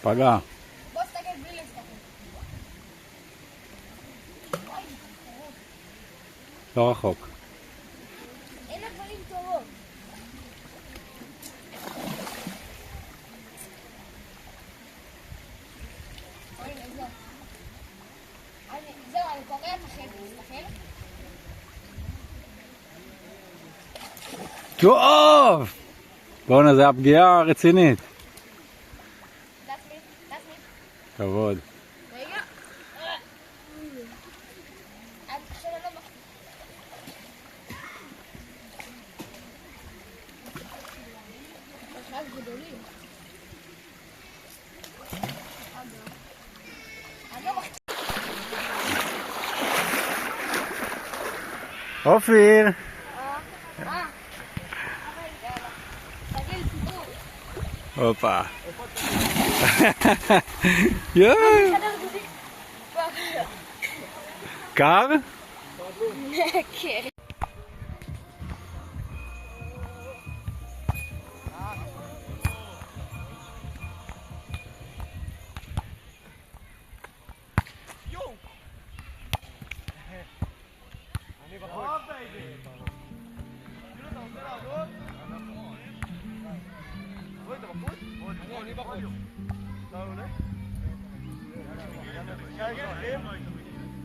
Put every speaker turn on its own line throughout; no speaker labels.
פגע.
בוא תסתכל בלי להסתכל.
לא רחוק.
אין הדברים טובות. זהו, אני קורא את החבל, תסתכל.
טוב! בואנה, זה הפגיעה רצינית. כבוד.
רגע. עכשיו אני לא מחזיק. עכשיו גדולים. אני לא מחזיק.
אופיר!
תגיד סיפור.
הופה. יואו! קר?
כן.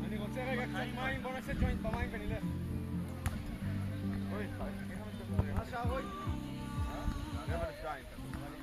אני רוצה רגע קצת מים, בוא נעשה ג'וינט במים ונלך. מה השעה רוי? 1:45.